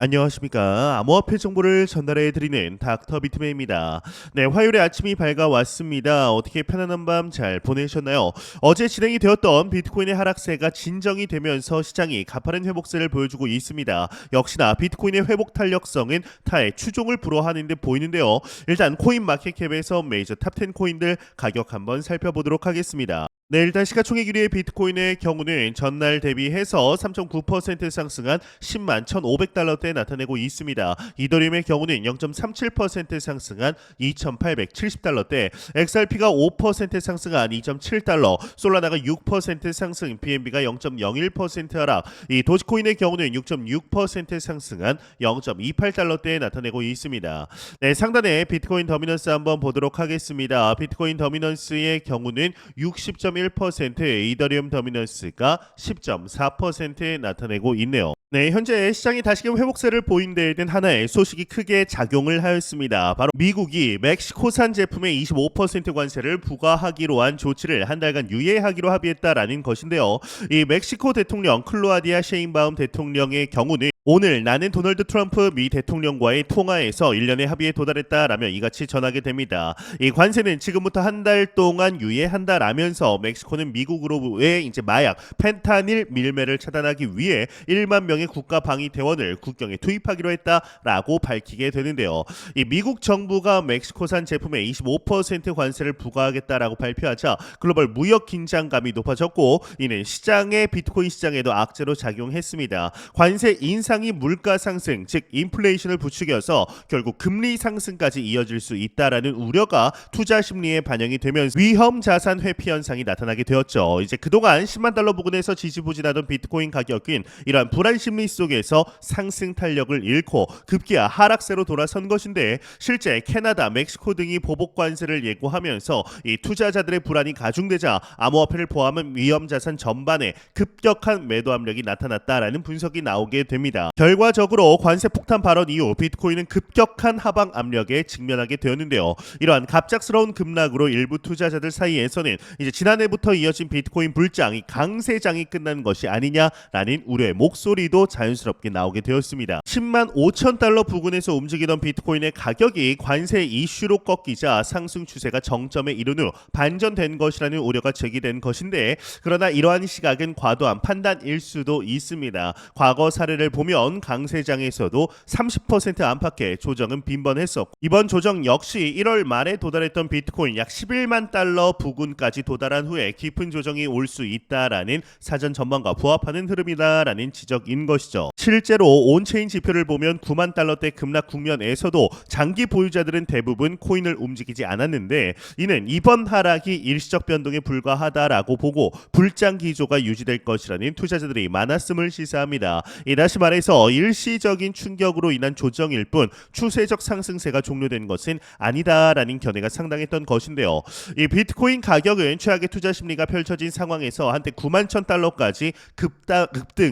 안녕하십니까. 암호화폐 정보를 전달해 드리는 닥터 비트맨입니다. 네, 화요일에 아침이 밝아왔습니다. 어떻게 편안한 밤 잘 보내셨나요? 어제 진행이 되었던 비트코인의 하락세가 진정이 되면서 시장이 가파른 회복세를 보여주고 있습니다. 역시나 비트코인의 회복 탄력성은 타의 추종을 불허하는 데 보이는데요. 일단 코인 마켓캡에서 메이저 탑10 코인들 가격 한번 살펴보도록 하겠습니다. 네, 일단 시가총액 1위의 비트코인의 경우는 전날 대비해서 3.9% 상승한 10만 1,500달러대에 나타내고 있습니다. 이더리움의 경우는 0.37% 상승한 2,870달러대, XRP가 5% 상승한 2.7달러, 솔라나가 6% 상승, BNB가 0.01% 하락, 이 도지코인의 경우는 6.6% 상승한 0.28달러대에 나타내고 있습니다. 네, 상단에 비트코인 더미넌스 한번 보도록 하겠습니다. 비트코인 더미넌스의 경우는 60.1%, 이더리움 더미넌스가 10.4%에 나타내고 있네요. 네, 현재 시장이 다시금 회복세를 보인 데에 대한 하나의 소식이 크게 작용을 하였습니다. 바로 미국이 멕시코산 제품에 25% 관세를 부과하기로 한 조치를 한 달간 유예하기로 합의했다라는 것인데요. 이 멕시코 대통령 클로아디아 셰인바움 대통령의 경우는 오늘 나는 도널드 트럼프 미 대통령과의 통화에서 1년의 합의에 도달했다라며 이같이 전하게 됩니다. 이 관세는 지금부터 한 달 동안 유예한다라면서 멕시코는 미국으로의 이제 마약 펜타닐 밀매를 차단하기 위해 1만 명의 국가 방위 대원을 국경에 투입하기로 했다라고 밝히게 되는데요. 이 미국 정부가 멕시코산 제품에 25% 관세를 부과하겠다라고 발표하자 글로벌 무역 긴장감이 높아졌고 이는 시장의 비트코인 시장에도 악재로 작용했습니다. 관세 인상이 물가 상승, 즉 인플레이션을 부추겨서 결국 금리 상승까지 이어질 수 있다라는 우려가 투자 심리에 반영이 되면서 위험 자산 회피 현상이 나타나게 되었죠. 이제 그동안 10만 달러 부근에서 지지부진하던 비트코인 가격은 이러한 불안 심리 속에서 상승 탄력을 잃고 급기야 하락세로 돌아선 것인데 실제 캐나다, 멕시코 등이 보복 관세를 예고하면서 이 투자자들의 불안이 가중되자 암호화폐를 포함한 위험 자산 전반에 급격한 매도 압력이 나타났다라는 분석이 나오게 됩니다. 결과적으로 관세 폭탄 발언 이후 비트코인은 급격한 하방 압력에 직면하게 되었는데요. 이러한 갑작스러운 급락으로 일부 투자자들 사이에서는 이제 지난해부터 이어진 비트코인 불장이 강세장이 끝난 것이 아니냐라는 우려의 목소리도 자연스럽게 나오게 되었습니다. 10만 5천 달러 부근에서 움직이던 비트코인의 가격이 관세 이슈로 꺾이자 상승 추세가 정점에 이른 후 반전된 것이라는 우려가 제기된 것인데 그러나 이러한 시각은 과도한 판단일 수도 있습니다. 과거 사례를 보면 강세장에서도 30% 안팎의 조정은 빈번했었고 이번 조정 역시 1월 말에 도달했던 비트코인 약 11만 달러 부근까지 도달한 후에 깊은 조정이 올 수 있다라는 사전 전망과 부합하는 흐름이다라는 지적인 것이죠. 실제로 온체인 지표를 보면 9만 달러대 급락 국면에서도 장기 보유자들은 대부분 코인을 움직이지 않았는데 이는 이번 하락이 일시적 변동에 불과하다라고 보고 불장 기조가 유지될 것이라는 투자자들이 많았음을 시사합니다. 다시 말해서 일시적인 충격으로 인한 조정일 뿐 추세적 상승세가 종료된 것은 아니다라는 견해가 상당했던 것인데요. 이 비트코인 가격은 최악의 투자 심리가 펼쳐진 상황에서 한때 9만 1천 달러까지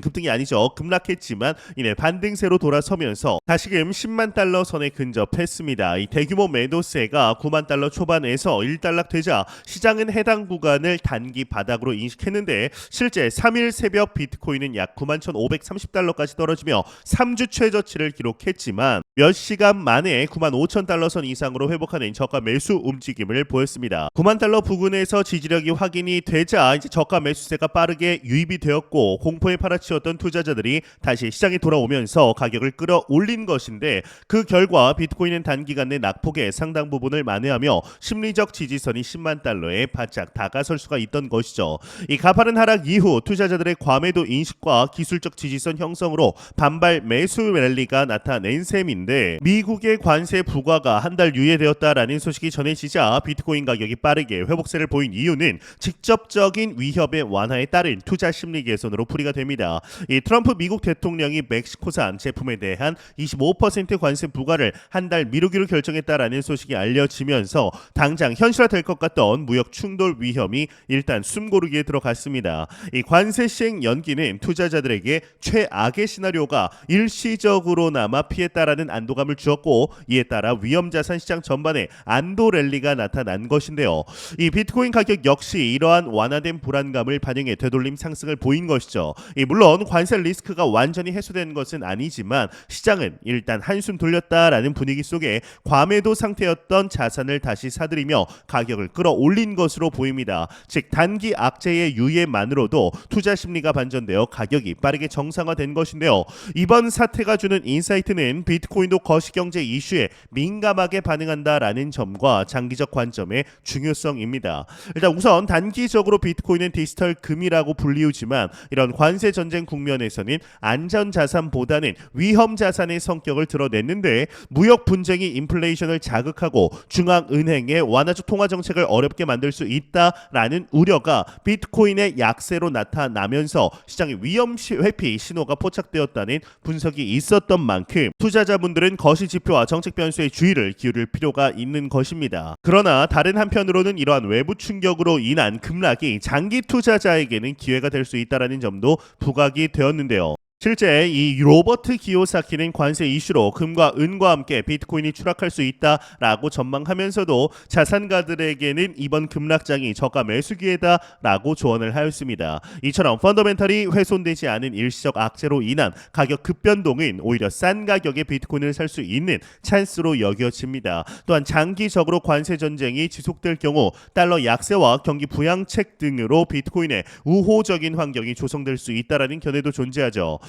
급등이 아니죠. 급락했지만 이내 반등세로 돌아서면서 다시금 10만 달러 선에 근접했습니다. 이 대규모 매도세가 9만 달러 초반에서 일단락되자 시장은 해당 구간을 단기 바닥으로 인식했는데 실제 3일 새벽 비트코인은 약 9만 1,530달러까지 떨어지며 3주 최저치를 기록했지만 몇 시간 만에 9만 5천 달러 선 이상으로 회복하는 저가 매수 움직임을 보였습니다. 9만 달러 부근에서 지지력이 확인이 되자 이제 저가 매수세가 빠르게 유입이 되었고 공포에 팔아치웠던 투자자들이 다시 시장에 돌아오면서 가격을 끌어올린 것인데 그 결과 비트코인은 단기간 내 낙폭의 상당 부분을 만회하며 심리적 지지선이 10만 달러에 바짝 다가설 수가 있던 것이죠. 이 가파른 하락 이후 투자자들의 과매도 인식과 기술적 지지선 형성으로 반발 매수 랠리가 나타낸 셈인데 미국의 관세 부과가 한 달 유예되었다라는 소식이 전해지자 비트코인 가격이 빠르게 회복세를 보인 이유는 직접적인 위협의 완화에 따른 투자 심리 개선으로 풀이가 됩니다. 이 트럼프 미국 대통령이 멕시코산 제품에 대한 25% 관세 부과를 한 달 미루기로 결정했다라는 소식이 알려지면서 당장 현실화될 것 같던 무역 충돌 위험이 일단 숨고르기에 들어갔습니다. 이 관세 시행 연기는 투자자들에게 최악의 시나리오가 일시적으로나마 피했다라는 안도감을 주었고 이에 따라 위험자산 시장 전반에 안도 랠리가 나타난 것인데요. 이 비트코인 가격 역시 이러한 완화된 불안감을 반영해 되돌림 상승을 보인 것이죠. 물론 관세 리스크가 완전히 해소된 것은 아니지만 시장은 일단 한숨 돌렸다라는 분위기 속에 과매도 상태였던 자산을 다시 사들이며 가격을 끌어올린 것으로 보입니다. 즉 단기 악재의 유예만으로도 투자 심리가 반전되어 가격이 빠르게 정상화된 것인데요. 이번 사태가 주는 인사이트는 비트코인도 거시경제 이슈에 민감하게 반응한다라는 점과 장기적 관점의 중요성입니다. 일단 우선 단기적으로 비트코인은 디지털 금이라고 불리우지만 이런 관세 전쟁 국면에서는 안전 자산보다는 위험 자산의 성격을 드러냈는데 무역 분쟁이 인플레이션을 자극하고 중앙은행의 완화적 통화 정책을 어렵게 만들 수 있다라는 우려가 비트코인의 약세로 나타나면서 시장의 위험 회피 신호가 포착되었다는 분석이 있었던 만큼 투자자분들은 거시 지표와 정책 변수에 주의를 기울일 필요가 있는 것입니다. 그러나 다른 한편으로는 이러한 외부 충격으로 인한 급락이 장기 투자자에게는 기회가 될 수 있다는 점도 부각이 되었는데요. 실제 이 로버트 기요사키는 관세 이슈로 금과 은과 함께 비트코인이 추락할 수 있다라고 전망하면서도 자산가들에게는 이번 급락장이 저가 매수 기회다라고 조언을 하였습니다. 이처럼 펀더멘털이 훼손되지 않은 일시적 악재로 인한 가격 급변동은 오히려 싼 가격에 비트코인을 살 수 있는 찬스로 여겨집니다. 또한 장기적으로 관세 전쟁이 지속될 경우 달러 약세와 경기 부양책 등으로 비트코인의 우호적인 환경이 조성될 수 있다라는 견해도 존재하죠.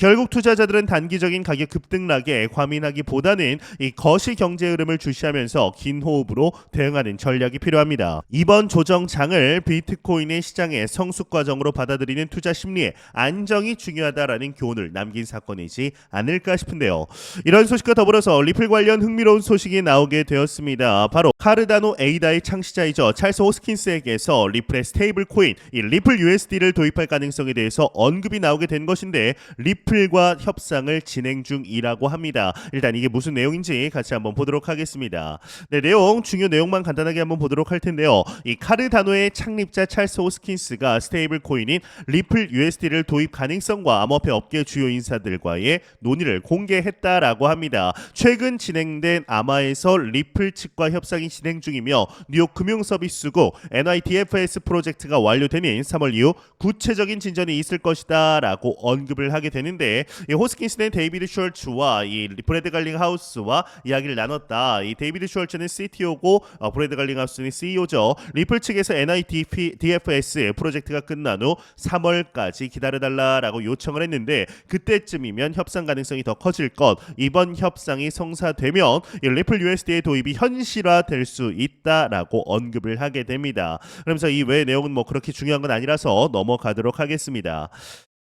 결국 투자자들은 단기적인 가격 급등락에 과민하기보다는 이 거시 경제 흐름을 주시하면서 긴 호흡으로 대응하는 전략이 필요합니다. 이번 조정장을 비트코인의 시장의 성숙 과정으로 받아들이는 투자 심리에 안정이 중요하다라는 교훈을 남긴 사건이지 않을까 싶은데요. 이런 소식과 더불어서 리플 관련 흥미로운 소식이 나오게 되었습니다. 바로 카르다노 에이다의 창시자이죠. 찰스 호스킨스에게서 리플의 스테이블 코인 이 리플 USD를 도입할 가능성에 대해서 언급이 나오게 된 것인데 리플과 협상을 진행 중이라고 합니다. 일단 이게 무슨 내용인지 같이 한번 보도록 하겠습니다. 네, 중요 내용만 간단하게 한번 보도록 할 텐데요. 이 카르다노의 창립자 찰스 호스킨스가 스테이블 코인인 리플 USD를 도입 가능성과 암호화폐 업계 주요 인사들과의 논의를 공개했다라고 합니다. 최근 진행된 아마에서 리플 측과 협상이 진행 중이며 뉴욕 금융서비스국 NYDFS 프로젝트가 완료되는 3월 이후 구체적인 진전이 있을 것이다라고 언급을 하게 되는데 이 호스킨스는 데이비드 슈얼츠와 이 브래드 갈링하우스와 이야기를 나눴다. 이 데이비드 슈얼츠는 CTO고 브래드 갈링하우스는 CEO죠. 리플 측에서 NYDFS 프로젝트가 끝난 후 3월까지 기다려달라라고 요청을 했는데 그때쯤이면 협상 가능성이 더 커질 것. 이번 협상이 성사되면 이 리플 USD의 도입이 현실화될 수 있다라고 언급을 하게 됩니다. 그러면서 이 외의 내용은 뭐 그렇게 중요한 건 아니라서 넘어가도록 하겠습니다.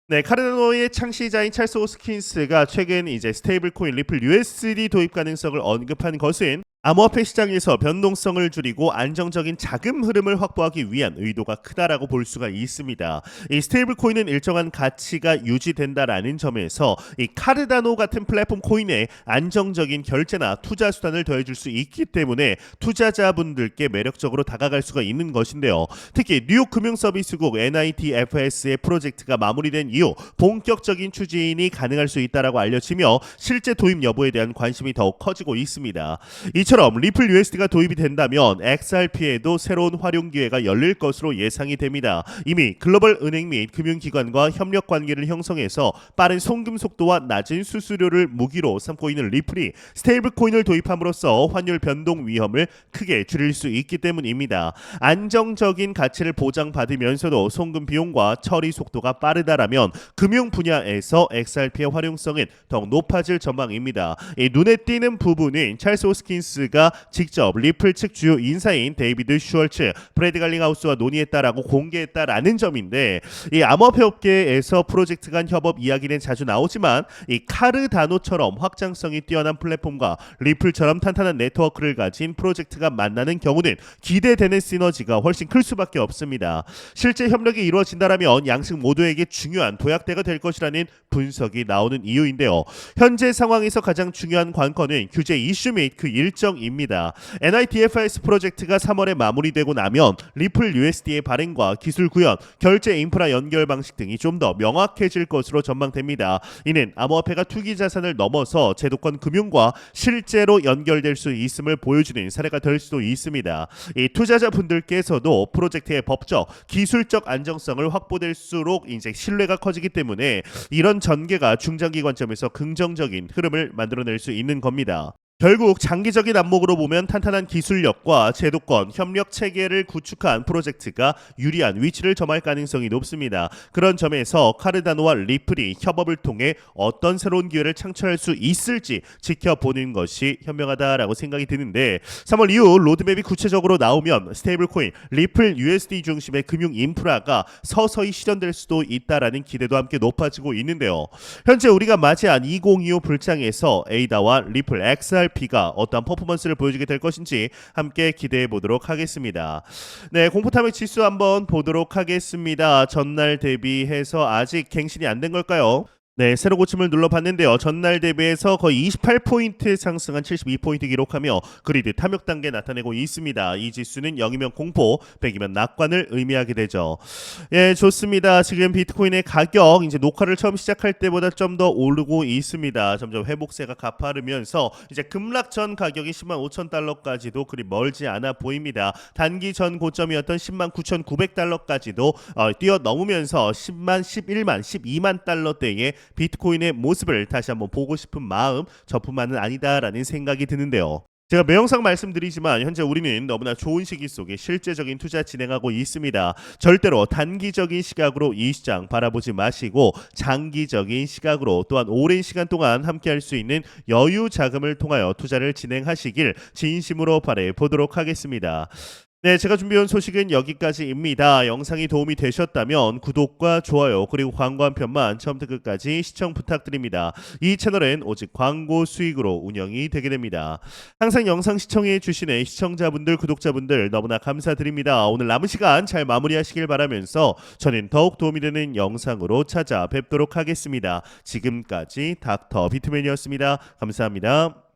네, 카르다노의 창시자인 찰스 호스킨스가 최근 이제 스테이블 코인 리플 USD 도입 가능성을 언급한 것은 암호화폐 시장에서 변동성을 줄이고 안정적인 자금 흐름을 확보하기 위한 의도가 크다라고 볼 수가 있습니다. 이 스테이블 코인은 일정한 가치가 유지된다라는 점에서 이 카르다노 같은 플랫폼 코인에 안정적인 결제나 투자 수단을 더해줄 수 있기 때문에 투자자분들께 매력적으로 다가갈 수가 있는 것인데요. 특히 뉴욕 금융서비스국 NYDFS의 프로젝트가 마무리된 이후 본격적인 추진이 가능할 수 있다라고 알려지며 실제 도입 여부에 대한 관심이 더욱 커지고 있습니다. 이처럼 리플 USD가 도입이 된다면 XRP에도 새로운 활용 기회가 열릴 것으로 예상이 됩니다. 이미 글로벌 은행 및 금융기관과 협력 관계를 형성해서 빠른 송금 속도와 낮은 수수료를 무기로 삼고 있는 리플이 스테이블 코인을 도입함으로써 환율 변동 위험을 크게 줄일 수 있기 때문입니다. 안정적인 가치를 보장받으면서도 송금 비용과 처리 속도가 빠르다라면 금융 분야에서 XRP의 활용성은 더욱 높아질 전망입니다. 눈에 띄는 부분은 찰스 호스킨스가 직접 리플 측 주요 인사인 데이비드 슈얼츠, 브래드 갈링하우스와 논의했다라고 공개했다라는 점인데 이 암호화폐 업계에서 프로젝트 간 협업 이야기는 자주 나오지만 이 카르다노처럼 확장성이 뛰어난 플랫폼과 리플처럼 탄탄한 네트워크를 가진 프로젝트가 만나는 경우는 기대되는 시너지가 훨씬 클 수밖에 없습니다. 실제 협력이 이루어진다라면 양측 모두에게 중요한 도약대가 될 것이라는 분석이 나오는 이유인데요. 현재 상황에서 가장 중요한 관건은 규제 이슈 및 그 일정 일정입니다. NIDFIS 프로젝트가 3월에 마무리되고 나면 리플 USD의 발행과 기술 구현, 결제 인프라 연결 방식 등이 좀 더 명확해질 것으로 전망됩니다. 이는 암호화폐가 투기 자산을 넘어서 제도권 금융과 실제로 연결될 수 있음을 보여주는 사례가 될 수도 있습니다. 이 투자자분들께서도 프로젝트의 법적, 기술적 안정성을 확보될수록 이제 신뢰가 커지기 때문에 이런 전개가 중장기 관점에서 긍정적인 흐름을 만들어낼 수 있는 겁니다. 결국 장기적인 안목으로 보면 탄탄한 기술력과 제도권, 협력 체계를 구축한 프로젝트가 유리한 위치를 점할 가능성이 높습니다. 그런 점에서 카르다노와 리플이 협업을 통해 어떤 새로운 기회를 창출할 수 있을지 지켜보는 것이 현명하다라고 생각이 드는데 3월 이후 로드맵이 구체적으로 나오면 스테이블코인, 리플 USD 중심의 금융 인프라가 서서히 실현될 수도 있다라는 기대도 함께 높아지고 있는데요. 현재 우리가 맞이한 2025 불장에서 에이다와 리플 XRP가 어떠한 퍼포먼스를 보여주게 될 것인지 함께 기대해 보도록 하겠습니다. 네, 공포탐의 지수 한번 보도록 하겠습니다. 전날 대비해서 아직 갱신이 안 된 걸까요? 네, 새로 고침을 눌러봤는데요. 전날 대비해서 거의 28포인트 상승한 72포인트 기록하며 그리드 탐욕 단계 나타내고 있습니다. 이 지수는 0이면 공포, 100이면 낙관을 의미하게 되죠. 예, 좋습니다. 지금 비트코인의 가격 이제 녹화를 처음 시작할 때보다 좀 더 오르고 있습니다. 점점 회복세가 가파르면서 이제 급락 전 가격이 10만 5천 달러까지도 그리 멀지 않아 보입니다. 단기 전 고점이었던 10만 9,900달러까지도 뛰어넘으면서 10만, 11만, 12만 달러대의 비트코인의 모습을 다시 한번 보고 싶은 마음 저뿐만은 아니다라는 생각이 드는데요. 제가 매영상 말씀드리지만 현재 우리는 너무나 좋은 시기 속에 실제적인 투자 진행하고 있습니다. 절대로 단기적인 시각으로 이 시장 바라보지 마시고 장기적인 시각으로 또한 오랜 시간 동안 함께할 수 있는 여유 자금을 통하여 투자를 진행하시길 진심으로 바라 보도록 하겠습니다. 네, 제가 준비한 소식은 여기까지입니다. 영상이 도움이 되셨다면 구독과 좋아요 그리고 광고 한 편만 처음부터 끝까지 시청 부탁드립니다. 이 채널은 오직 광고 수익으로 운영이 되게 됩니다. 항상 영상 시청해 주시는 시청자분들, 구독자분들 너무나 감사드립니다. 오늘 남은 시간 잘 마무리하시길 바라면서 저는 더욱 도움이 되는 영상으로 찾아뵙도록 하겠습니다. 지금까지 닥터 비트맨이었습니다. 감사합니다.